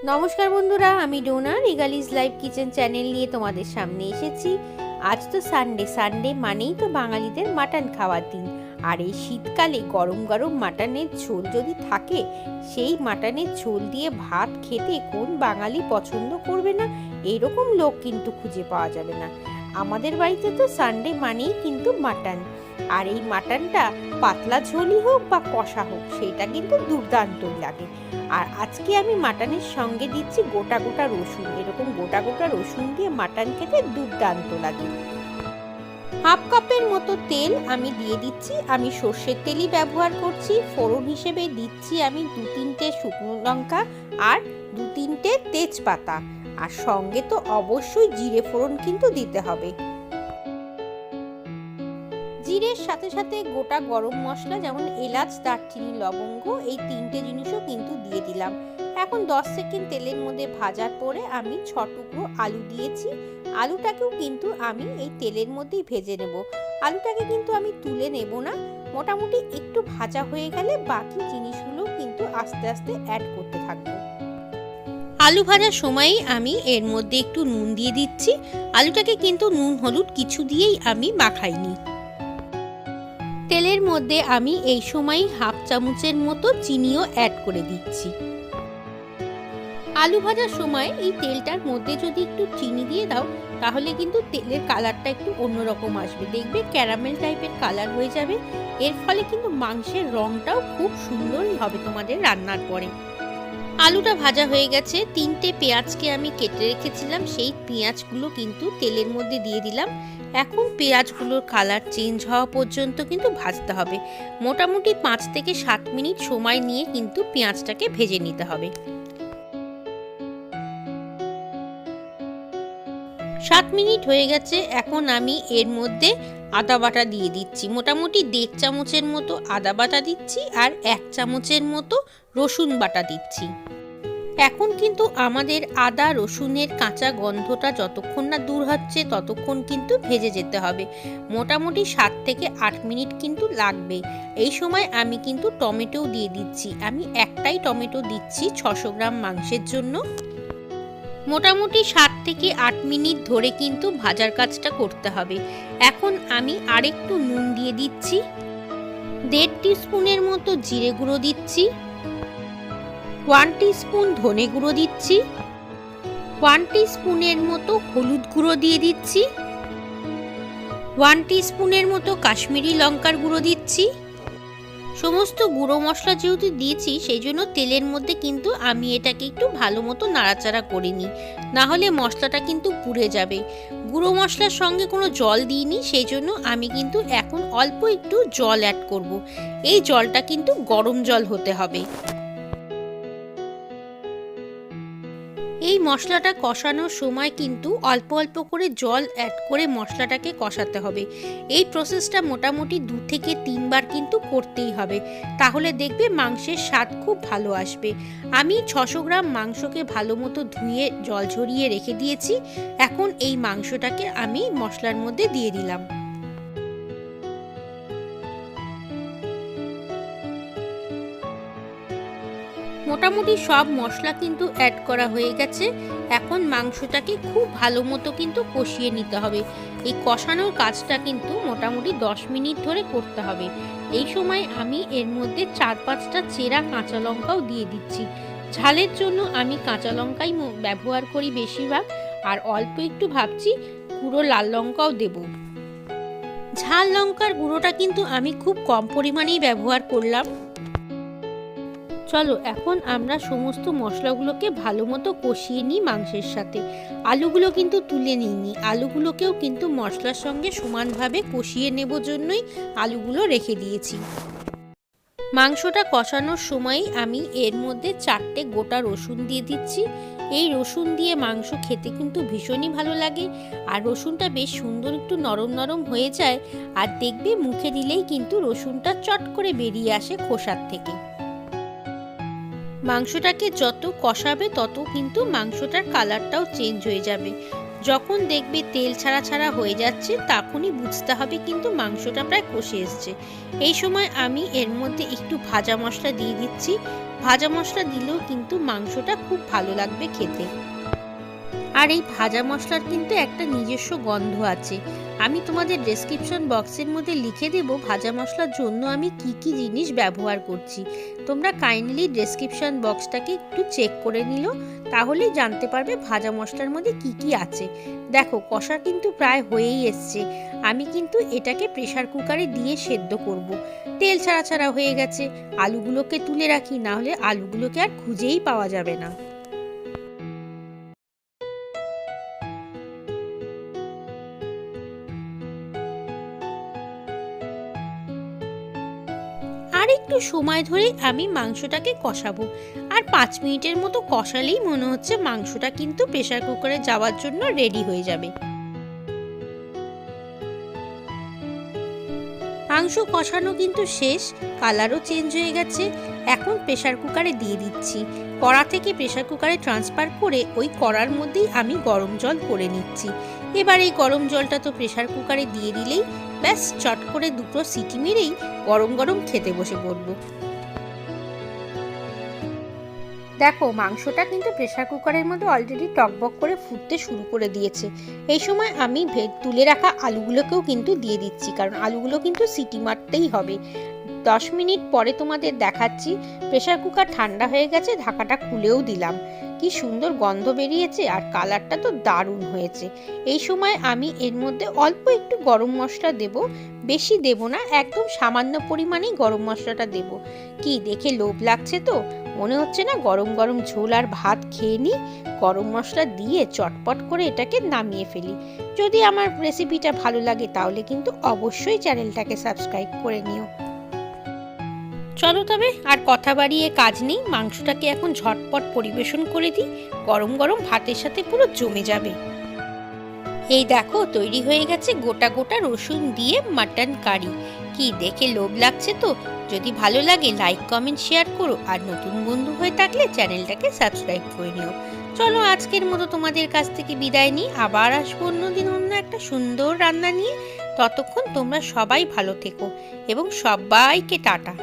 নমস্কার বন্ধুরা, আমি ডোনা রিগালিজ লাইভ কিচেন চ্যানেল নিয়ে তোমাদের সামনে এসেছি। আজ তো সানডে মানেই তো বাঙালিদের মাটন খাওয়ার দিন। আর এই শীতকালে গরম গরম মাটনের ঝোল যদি থাকে, সেই মাটনের ঝোল দিয়ে ভাত খেতে কোন বাঙালি পছন্দ করবে না? এরকম লোক কিন্তু খুঁজে পাওয়া যাবে না। আমাদের বাড়িতে তো সানডে মানেই কিন্তু মাটন। আর এই মাটনটা পাতলা ঝোলই হোক বা কষা হোক, সেটা কিন্তু দুর্দান্তই লাগে। আর আজকে আমি মাটনের সঙ্গে দিচ্ছি গোটা গোটা রসুন। এরকম গোটা গোটা রসুন দিয়ে মাটন খেতে দুর্দান্ত লাগে। হাফ কাপের মতো তেল আমি দিয়ে দিচ্ছি। আমি সর্ষের তেলই ব্যবহার করছি। ফোড়ন হিসেবে দিচ্ছি আমি 2-3টে শুকনো লঙ্কা আর 2-3টে তেজপাতা। আর সঙ্গে তো অবশ্যই জিরে ফোড়ন কিন্তু দিতে হবে। জিরের সাথে সাথে গোটা গরম মশলা যেমন এলাচ, দারচিনি, লবঙ্গ, এই 3টে জিনিসও কিন্তু দিয়ে দিলাম। এখন 10 সেকেন্ড তেলের মধ্যে ভাজার পরে আমি 6 টুকরো আলু দিয়েছি। আলুটাকেও কিন্তু আমি এই তেলের মধ্যেই ভেজে নেব। আলুটাকে কিন্তু আমি তুলে নেব না, মোটামুটি একটু ভাজা হয়ে গেলে বাকি জিনিসগুলো কিন্তু আস্তে আস্তে অ্যাড করতে থাকবো। আলু ভাজার সময়ই আমি এর মধ্যে একটু নুন দিয়ে দিচ্ছি। আলুটাকে কিন্তু নুন হলুদ কিছু দিয়েই আমি মাখাইনি। তেলের মধ্যে আমি এই সময় হাফ চামচের মতো চিনিও অ্যাড করে দিচ্ছি। আলু ভাজার সময় এই তেলটার মধ্যে যদি একটু চিনি দিয়ে দাও, তাহলে কিন্তু তেলের কালারটা একটু অন্যরকম আসবে। দেখবে ক্যারামেল টাইপের কালার হয়ে যাবে। এর ফলে কিন্তু মাংসের রংটাও খুব সুন্দরই হবে তোমাদের রান্নার পরে। আলুটা ভাজা হয়ে গেছে। 3টে পেঁয়াজকে আমি কেটে রেখেছিলাম, সেই পেঁয়াজগুলো কিন্তু তেলের মধ্যে দিয়ে দিলাম। এখন পেঁয়াজগুলোর কালার চেঞ্জ হওয়া পর্যন্ত কিন্তু ভাজতে হবে। মোটামুটি 5 থেকে 7 মিনিট সময় নিয়ে কিন্তু পেঁয়াজটাকে ভেজে নিতে হবে। 7 মিনিট হয়ে গেছে। এখন আমি এর মধ্যে আদা বাটা দিয়ে দিচ্ছি। মোটামুটি 1.5 চামচের মতো আদা বাটা দিচ্ছি আর 1 চামচের মতো রসুন বাটা দিচ্ছি। এখন কিন্তু আমাদের আদা রসুনের কাঁচা গন্ধটা যতক্ষণ না দূর হচ্ছে ততক্ষণ কিন্তু ভেজে যেতে হবে। মোটামুটি 7 থেকে 8 মিনিট কিন্তু লাগবে। এই সময় আমি কিন্তু টমেটো দিয়ে দিচ্ছি। আমি একটাই টমেটো দিচ্ছি 600 গ্রাম মাংসের জন্য। মোটামুটি 7 থেকে 8 মিনিট ধরে কিন্তু ভাজার কাজটা করতে হবে। এখন আমি আরেকটু নুন দিয়ে দিচ্ছি। 1.5 টিস্পুনের মতো জিরে গুঁড়ো দিচ্ছি। 1 টিস্পুন ধনে গুঁড়ো দিচ্ছি। 1 টিস্পুনের মতো হলুদ গুঁড়ো দিয়ে দিচ্ছি। 1 টিস্পুনের মতো কাশ্মীরি লঙ্কার গুঁড়ো দিচ্ছি। সমস্ত গুঁড়ো মশলা যেহেতু দিয়েছি, সেই জন্য তেলের মধ্যে কিন্তু আমি এটাকে একটু ভালো মতো নাড়াচাড়া করে নিই, না হলে মশলাটা কিন্তু পুড়ে যাবে। গুঁড়ো মশলার সঙ্গে কোনো জল দিইনি, সেই জন্য আমি কিন্তু এখন অল্প একটু জল অ্যাড করব। এই জলটা কিন্তু গরম জল হতে হবে। এই মশলাটা কষানোর সময় কিন্তু অল্প অল্প করে জল অ্যাড করে মশলাটাকে কষাতে হবে। এই প্রসেসটা মোটামুটি 2 থেকে 3 বার কিন্তু করতেই হবে, তাহলে দেখবে মাংসের স্বাদ খুব ভালো আসবে। আমি 600 গ্রাম মাংসকে ভালো মতো ধুয়ে জল ঝরিয়ে রেখে দিয়েছি। এখন এই মাংসটাকে আমি মশলার মধ্যে দিয়ে দিলাম। মোটামুটি সব মশলা কিন্তু অ্যাড করা হয়ে গেছে। এখন মাংসটাকে খুব ভালো মতো কিন্তু কষিয়ে নিতে হবে। এই কষানোর কাজটা কিন্তু মোটামুটি 10 মিনিট ধরে করতে হবে। এই সময় আমি এর মধ্যে 4-5টা চেরা কাঁচা লঙ্কাও দিয়ে দিচ্ছি। ঝালের জন্য আমি কাঁচা লঙ্কাই ব্যবহার করি বেশিরভাগ, আর অল্প একটু ভাবছি গুঁড়ো লাল লঙ্কাও দেব। ঝাল লঙ্কার গুঁড়োটা কিন্তু আমি খুব কম পরিমাণেই ব্যবহার করলাম। চলো এখন আমরা সমস্ত মশলাগুলোকে ভালো মতো কষিয়ে নিই মাংসের সাথে। আলুগুলো কিন্তু তুলে নিইনি, আলুগুলোকেও কিন্তু মশলার সঙ্গে সমানভাবে কষিয়ে নেব জন্যই আলুগুলো রেখে দিয়েছি। মাংসটা কষানোর সময় আমি এর মধ্যে 4টে গোটা রসুন দিয়ে দিচ্ছি। এই রসুন দিয়ে মাংস খেতে কিন্তু ভীষণই ভালো লাগে, আর রসুনটা বেশ সুন্দর একটু নরম নরম হয়ে যায়। আর দেখবে মুখে দিলেই কিন্তু রসুনটা চট করে বেরিয়ে আসে খোসার থেকে। মাংসটাকে যত কষাবে তত কিন্তু মাংসটার কালারটাও চেঞ্জ হয়ে যাবে। যখন দেখবে তেল ছাড়া ছাড়া হয়ে যাচ্ছে, তখনই বুঝতে হবে কিন্তু মাংসটা প্রায় কষে এসছে। এই সময় আমি এর মধ্যে একটু ভাজা মশলা দিয়ে দিচ্ছি। ভাজা মশলা দিলেও কিন্তু মাংসটা খুব ভালো লাগবে খেতে। আর এই ভাজা মশলার কিন্তু একটা নিজস্ব গন্ধ আছে। আমি তোমাদের ডেসক্রিপশন বক্সের মধ্যে লিখে দেব ভাজা মশলার জন্য আমি কি কি জিনিস ব্যবহার করছি। তোমরা কাইন্ডলি ডেসক্রিপশন বক্সটাকে একটু চেক করে নিলো, তাহলেই জানতে পারবে ভাজা মশলার মধ্যে কি কি আছে। দেখো কষা কিন্তু প্রায় হয়েই এসছে। আমি কিন্তু এটাকে প্রেসার কুকারে দিয়ে সেদ্ধ করব। তেল ছাড়া ছাড়া হয়ে গেছে। আলুগুলোকে তুলে রাখি, না হলে আলুগুলোকে আর খুঁজেই পাওয়া যাবে না। আর একটু সময় ধরে আমি মাংসটাকে কষাবো। আর 5 মিনিটের মতো কষালেই মনে হচ্ছে মাংসটা কিন্তু প্রেসার কুকারে যাওয়ার জন্য রেডি হয়ে যাবে। মাংস কষানো কিন্তু শেষ, কালারও চেঞ্জ হয়ে গেছে। এখন প্রেসার কুকারে দিয়ে দিচ্ছি। কড়া থেকে প্রেসার কুকারে ট্রান্সফার করে ওই কড়ার মধ্যেই আমি গরম জল করে নিচ্ছি। এবার এই গরম জলটা তো প্রেসার কুকারে দিয়ে দিলেই ব্যাস, চট করে 2 সিটি মেরেই গরম গরম খেতে বসে পড়বো। দেখো মাংসটা কিন্তু প্রেসার কুকারের মধ্যে অলরেডি টকবক করে ফুটতে শুরু করে দিয়েছে। এই সময় আমি তুলে রাখা আলুগুলোকেও কিন্তু দিয়ে দিচ্ছি, কারণ আলুগুলো কিন্তু সিটি মারতেই হবে। 10 মিনিট পরে তোমাদের দেখাচ্ছি। প্রেসার কুকার ঠান্ডা হয়ে গেছে, ঢাকাটা খুলেও দিলাম। কি সুন্দর গন্ধ বেরিয়েছে আর কালারটা তো দারুণ হয়েছে। এই সময় আমি এর মধ্যে অল্প একটু গরম মশলা দেব, বেশি দেব না, একদম সামান্য পরিমাণেই গরম মশলাটা দেব। কি দেখে লোভ লাগছে তো, মনে হচ্ছে না গরম গরম ঝোল আর ভাত খেয়ে নিই। গরম মশলা দিয়ে চটপট করে এটাকে নামিয়ে ফেলি। যদি আমার রেসিপিটা ভালো লাগে তাহলে কিন্তু অবশ্যই চ্যানেলটাকে সাবস্ক্রাইব করে নিও। চলো তবে আর কথা বাড়িয়ে কাজ নেই, মাংসটাকে এখন ঝটপট পরিবেশন করে দিই। গরম গরম ভাতের সাথে পুরো জমে যাবে। এই দেখো তৈরি হয়ে গেছে গোটা গোটা রসুন দিয়ে মাটন কারি। কি দেখে লোভ লাগছে তো। যদি ভালো লাগে লাইক কমেন্ট শেয়ার করো, আর নতুন বন্ধু হয়ে থাকলে চ্যানেলটাকে সাবস্ক্রাইব করে নিও। চলো আজকের মতো তোমাদের কাছ থেকে বিদায় নিই, আবার আসবো অন্যদিন অন্য একটা সুন্দর রান্না নিয়ে। ততক্ষণ তোমরা সবাই ভালো থেকো এবং সবাইকে টাটা।